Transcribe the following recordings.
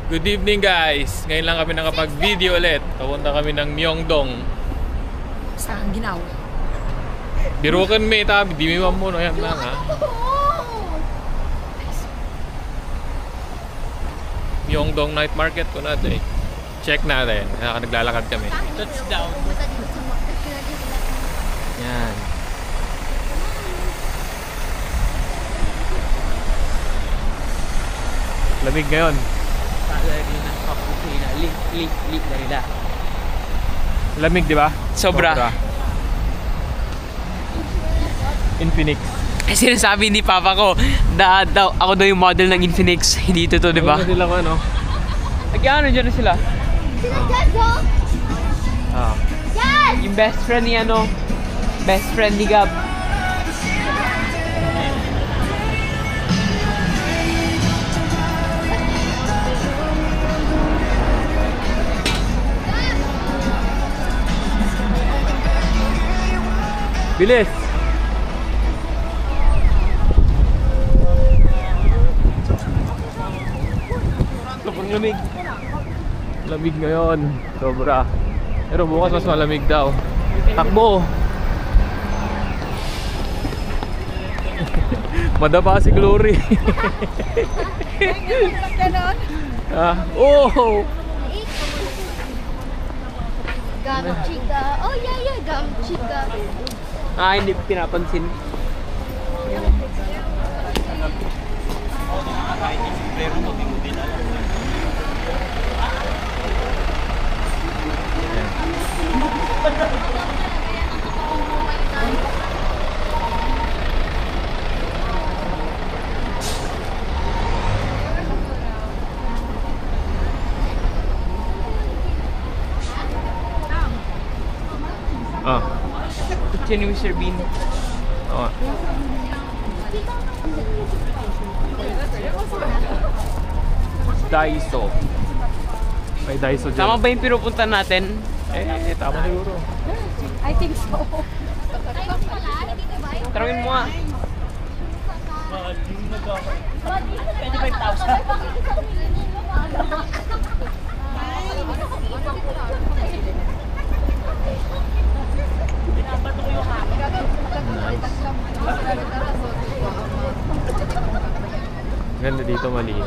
Good evening guys! Ngayon lang kami nakapag-video ulit. Papunta kami ng Myeongdong. Saan ginaw? Birukan may tabi, di may mamuno yan lang ha. Myeongdong night market ko natin. Check natin. Naglalakad kami. Touchdown. Yan. Lamig ngayon. Lagi na kapusina. Lik na nila. Lamig di ba? Sobra. Infinix. Sinasabi ni Papa ko, ako daw yung model ng Infinix. Hindi ito, di ba? Ano sila ko ano? Ano dyan na sila? Ah. Yung best friend ni best friend ni Gab. Bilis! Sobrang lamig. Lamig ngayon. Sobra. Pero bukas mas malamig daw. Takbo! Madapa si Glory. Oh! Gum chica. Oh yeah, gum chica. Hindi pinapansin. Ah. Kitchen ni Mr. Bean. Oo. Daiso. May Daiso dyan. Tama ba yung pinupunta natin? Tama siguro. I think so. Tarawin mo nga. 25,000. Ganda dito, malinis.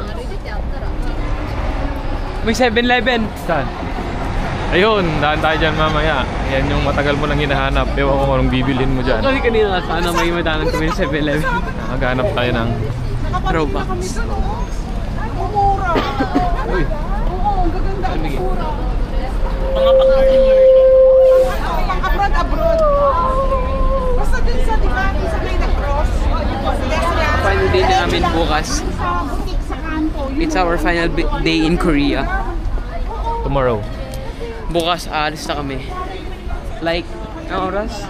May 7-Eleven. Saan? Ayun, daan tayo dyan mamaya. Yan yung matagal mo nang hinahanap. Ewan ko kung anong bibilin mo dyan. Kasi kanina sana may madanan kami ng 7-Eleven. Nakaganap tayo ng Robux. Uy, Oo, ang gaganda ang Bigay. mura. Abroad. Basta dun sa, di ba, sa may na-cross. Final day na namin bukas. Sa butik sa kanto. It's our final day in Korea. tomorrow. Bukas aalis na kami. Like, ang oras?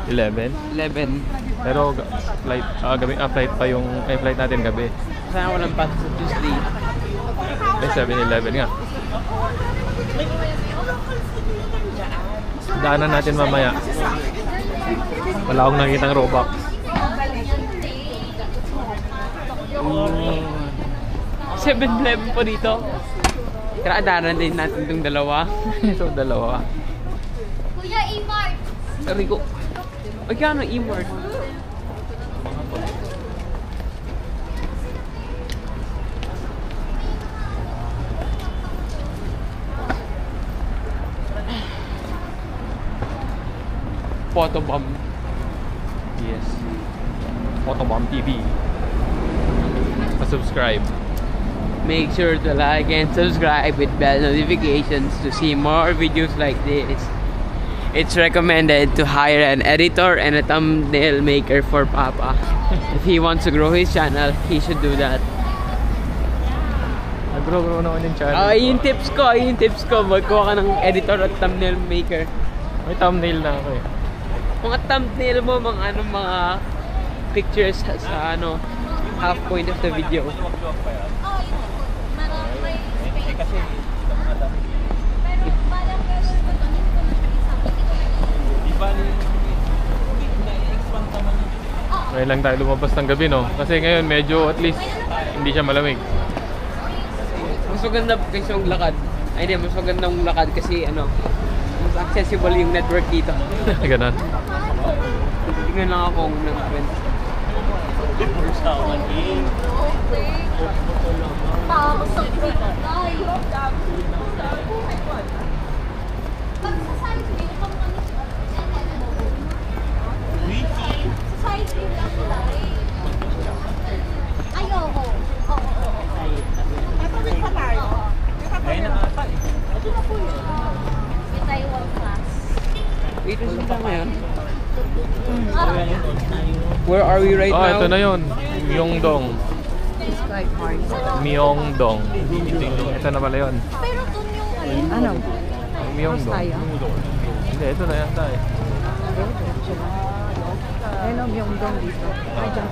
11. 11. Pero flight pa yung flight natin gabi. Sana walang pasok sa Tuesday. May 7-Eleven nga. Daanan natin mamaya. Wala akong nakitang Robux. 7-Eleven po dito. Karaadaran din natin itong dalawa. Ito, dalawa. Kuya, E-Mart. Rico. Ay, kano E-Mart? Photobomb. Yes. Photobomb TV. Pa-subscribe. Make sure to like and subscribe with bell notifications to see more videos like this. It's recommended to hire an editor and a thumbnail maker for Papa. If he wants to grow his channel, he should do that. Nag-grow naman yung channel. Yung tips ko. Magkuha ka ng editor at thumbnail maker. May thumbnail na ako eh. Mga thumbnail mo, mga pictures sa half point of the video. Ngayon lang tayo lumabas ng gabi, no? Kasi ngayon medyo at least hindi siya malamig. Mas maganda kasi yung lakad. Ay hindi, mas magandang lakad kasi ano, mas accessible yung network dito. Ganun. Tingnan lang ako ng friend. Ayoko. Natawid pa tayo. Ngayon na ata eh. May Taiwan class. Wait, saan ba ngayon? Where are we right Oh, now? ito na yun. Myeongdong. Myeongdong. Ito na pala yun. Pero dun yung Ano? Myeongdong. Hindi, ito na yata eh. Ayun yung dong dito. Ay, dyan.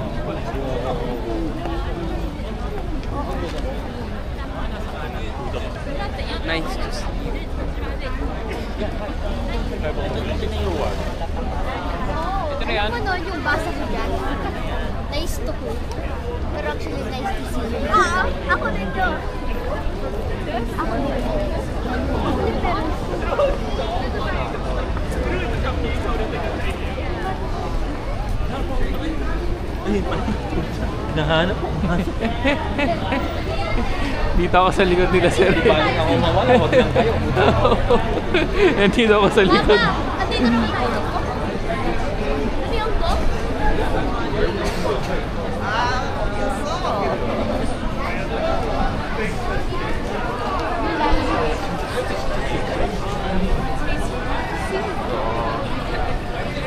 Nice to see. Ito na yan. Ano mo nun yung basa ko dyan? Nice to cook. Pero actually nice to see you. Ako din yun. Ako din. Nahanap ko. Dito ako sa likod nila, sir. Balik ako mawala. Huwag lang kayo. Dito ako sa likod. Mama, andito naman tayo. Ano yung to?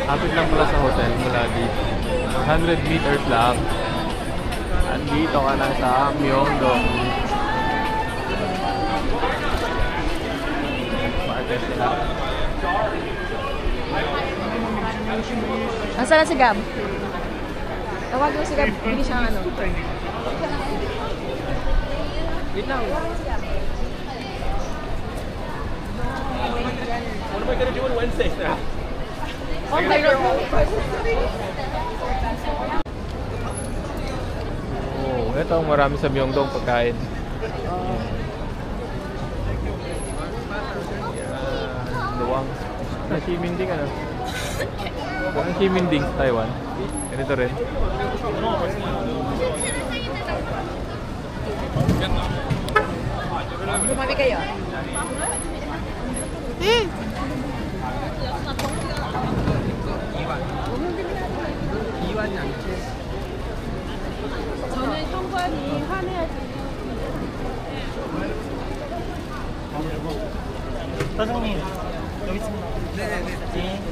Hapit lang pala sa hotel mula dito. 100 meters lang. Andito ka na sa Myeongdong. Market nila. Nasaan na si Gab? Tawag mo si Gab. Hindi siya ano. Wait lang. What am I gonna do on Wednesday now? Oh my God. Oh, ito ang marami sa Myeongdong pagkain. Luwang. Ang Shiminding ano? Ang Shiminding sa Taiwan. Ganito rin. Bumami kayo. 저는 통관이 화내야지. 사장님 여기 있습니다. 네네네.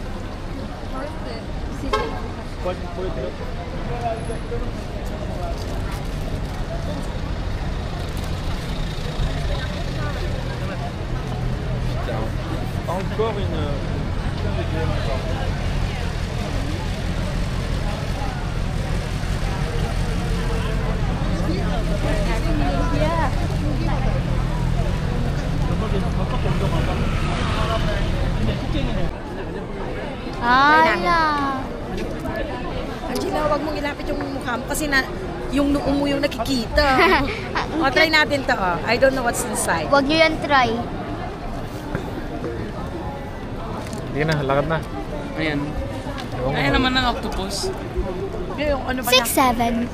보여드려? Encore une... Ala. Angela, wag mong ilapit yung mukha mo kasi na yung noo mo yung nakikita. O, try natin to. Oh. I don't know what's inside. Huwag nyo yan try. Sige na, lakad na. Ayan. Ewan ko. Ayan naman ang octopus. Yung ano pa 6-7.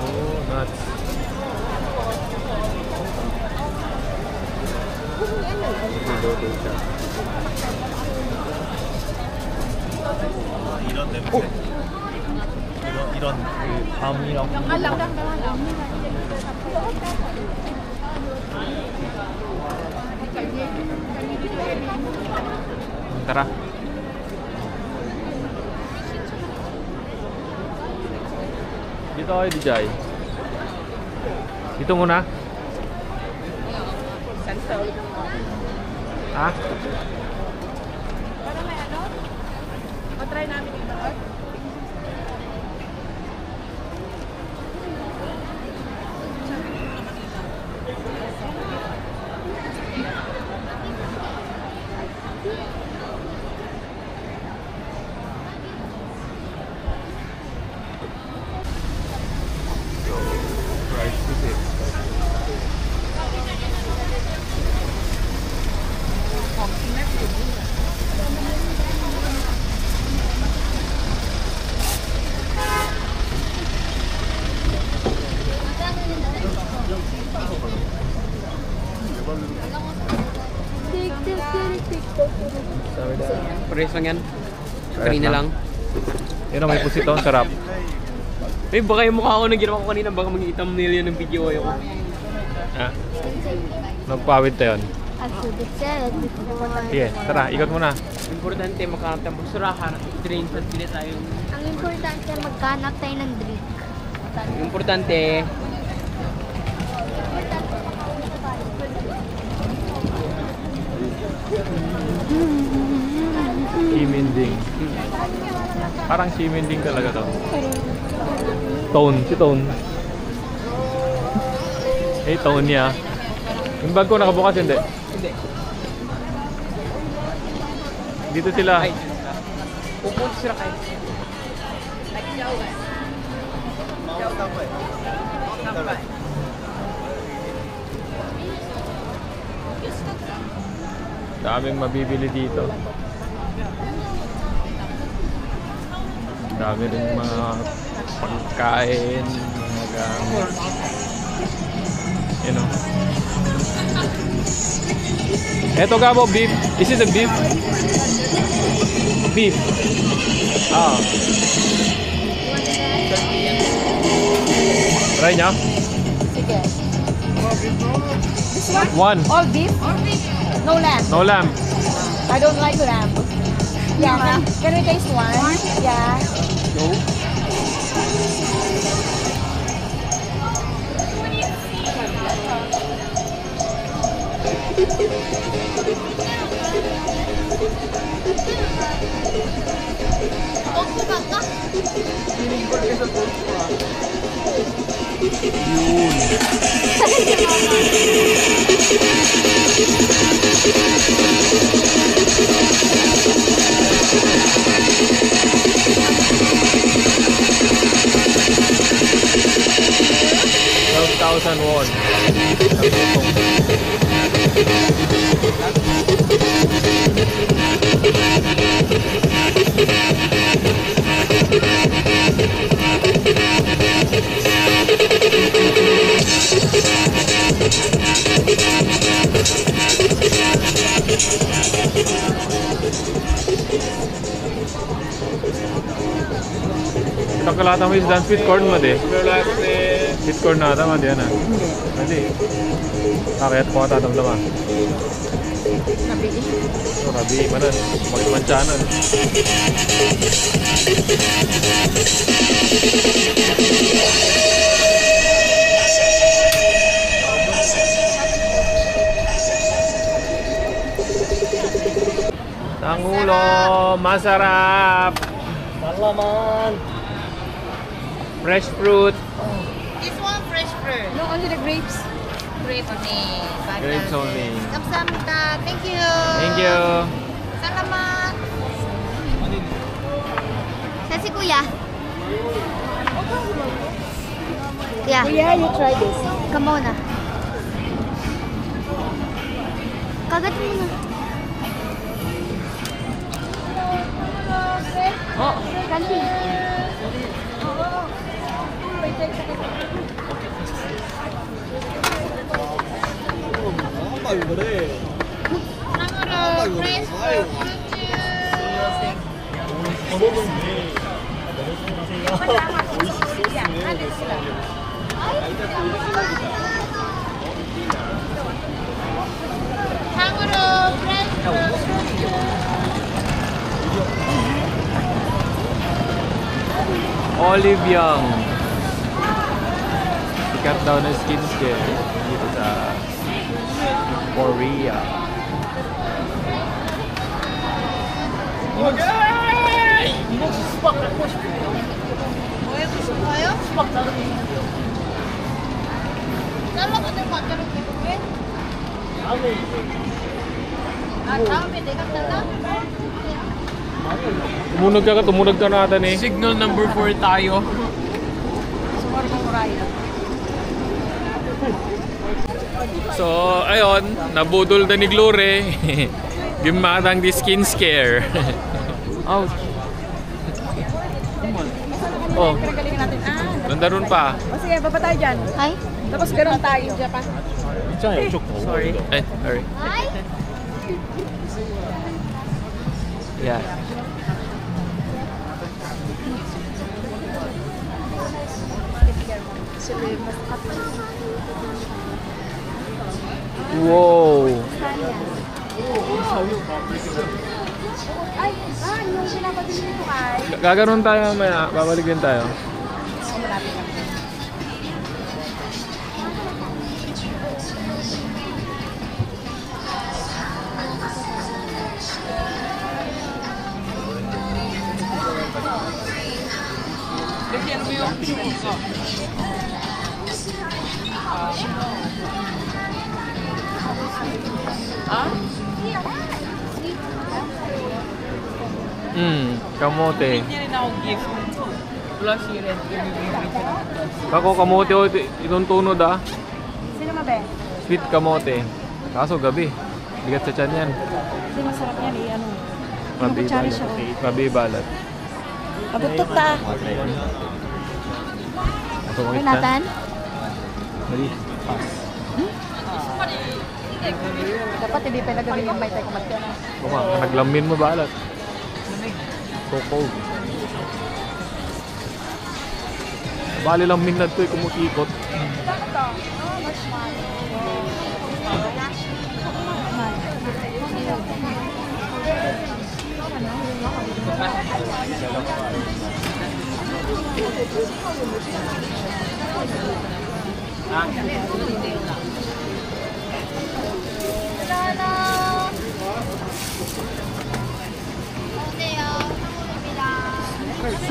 Oh, nuts. Niluto siya. 이런 냄새. 이런 그 밤이랑 Tara. Dito kayo, Dijay. Dito muna. Ha? O, try namin ito. Pares lang yan. Kanina lang. Yun, may pusit oh. Sarap. Eh, baka yung mukha ko na ginawa ko kanina, baka mag-itam nila yan ng video ko. Ah. Nagpawid tayo. As you said before. Sige, tara, ikot muna. Importante, makahanap tayo ng surahan at drain sa pili tayo. Ang importante, maghanap tayo ng drink. Importante, Ximending. Parang Ximending talaga to. Tone, si Tone. Eh, Tone niya. Yung bag ko nakabukas, hindi. hindi. Dito sila. Ay, pupunta sila kayo. Daming mabibili dito. Dami rin mga pagkain, mga gamit. You know. Eto Gabo, beef. Is it a beef? Beef. Ah. Try niya? Sige. One. All beef? No lamb. No lamb. I don't like lamb. Yeah. Can we taste one? Yeah. No? $12,000 won. Nakalata mo isdan sweet corn मध्ये sweet corn ना आता मध्ये ना मध्ये kakayat ko ata damdama rabi mana magmanchanan Tangulo masarap Malaman. fresh fruit. This one fresh fruit. No, only the grapes. Grape only. Grapes only. Kamsahamnida. Thank you. Thank you. Salamat. Siya si Kuya. Kuya. Kuya, you try this. Come on na. Kagat mo na. Oh! Kanti. Olive Young. Sikat daw na skincare dito sa Korea. Tumunog ka na ata eh. Signal number 4 tayo. So, ayun, nabudol na ni Glory. Gimatang di skin scare. Ouch. Oh, nandaron pa. O sige, baba tayo dyan. Ay? Tapos ganun tayo. Japan. Sorry. Sorry. Ay! Yeah. Wow. Ay, yung pinapabili nito kay... Gaganon tayo mamaya. Babalik din tayo. Kamote. Kako kamote o itong tunod ah. Sino mabe? Sweet kamote. Kaso gabi. Bigat sa tiyan yan. Hindi masarap yan eh. Ano? Mabibalat. siya, oh. Mabibalat. Pabutot ta. Ay, Nathan? Mali. Dapat hindi pa nagawin yung baitay kumatya. Naglamin mo balat. So cold. Bali lang minad to kumutikot.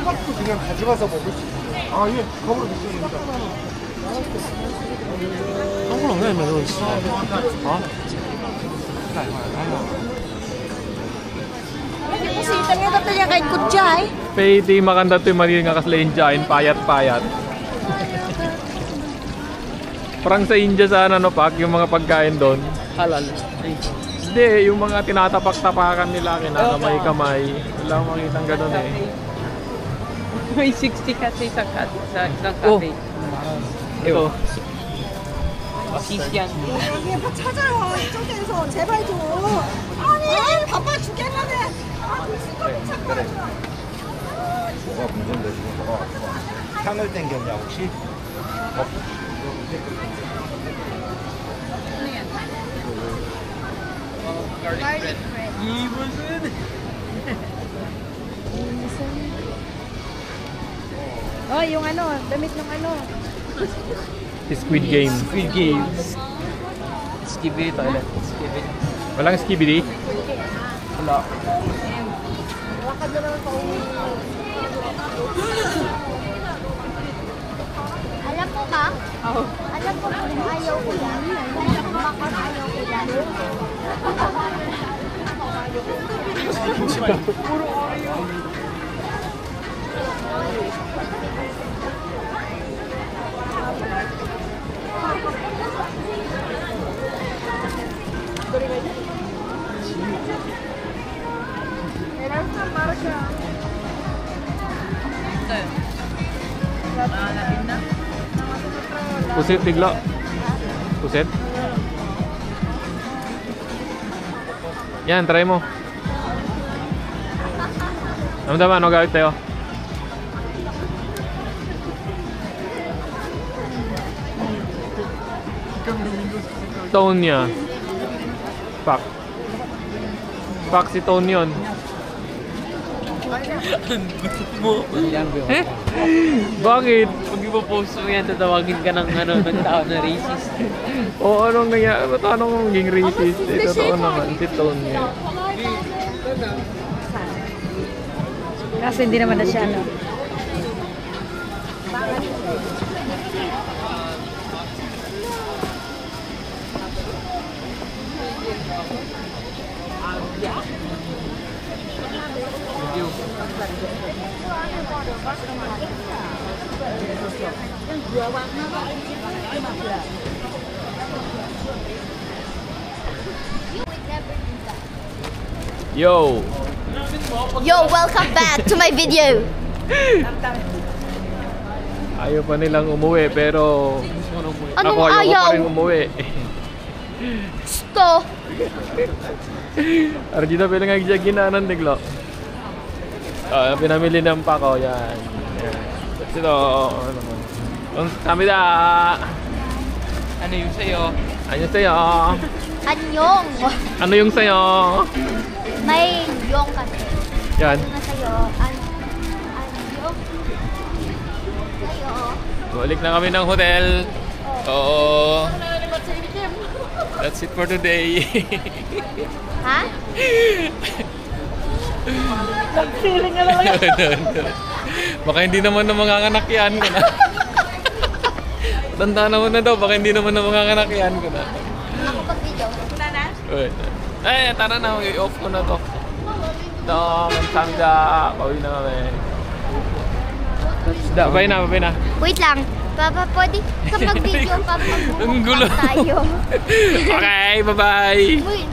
수박도 그냥 가져가서 먹을 수 있어요. 아, 예, 거꾸로 드시면 됩니다. 거꾸로 왜 먹어 있어? Kasi itangnya tatanya kay Kudjay. Pwede makanda to yung mali nga kaslain dyan. Payat-payat. Parang sa India sana no pak yung mga pagkain doon. Halal. Hindi, yung mga tinatapak-tapakan nila kinakamay-kamay. Wala akong makitang ganun eh. May 60 kasi sa isang cafe. Ito. Cheese yan. 여기 찾아요. 이쪽에서 제발 좀. 아니 바빠 죽겠는데. 뭐가 문제인데 지금 뭐가 향을 땡겼냐 혹시? Garlic bread. Oh, yung ano, damit ng ano. Squid Game. Squid Games. Skibidi toilet. Skibidi. Walang skibidi? Wala. Alam mo ba? Alam mo kung ayaw ko yan. Alam mo ba kung ayaw ko yan? Pusit bigla. Pusit. Yan, try mo. Namdaman, ano gawin tayo? Tone niya. Pak. Pak si Tone yun. Bakit? Pag ipopost mo yan, tatawagin ka ng tao na racist. O anong nangyari? Ba't anong maging racist? Totoo naman, si Tone niya. Kasi hindi naman na siya ano. Yo! Yo, welcome back to my video. Ayaw pa nilang umuwi pero na umuwi. Anong Ako, ayoko ayaw? pa rin umuwi. Gusto. Arjuna bilang nagjagin na ng diglo. Pinamili ng pako, yan. That's it, Ang kamida. Ano yung sa'yo? Ano sa'yo? Anyong. Ano yung sa'yo? May yung kasi. Yan. Ano sa'yo? Anyong. Sa'yo. Balik na kami ng hotel. Oo. That's it for today. Ha? Feeling nga lang. Baka hindi naman na manganganak yan ko na. Tanda naman na daw, baka hindi naman na manganganak yan ko na. Ako pag-video. Wait. Eh, tara na, i-off ko na to. Ito, kamsamida. Pauwi na kami. Babay na, babay na. Wait lang. Papa, pwede kapag video, Ang gulo. tayo. Okay, bye-bye. Wait,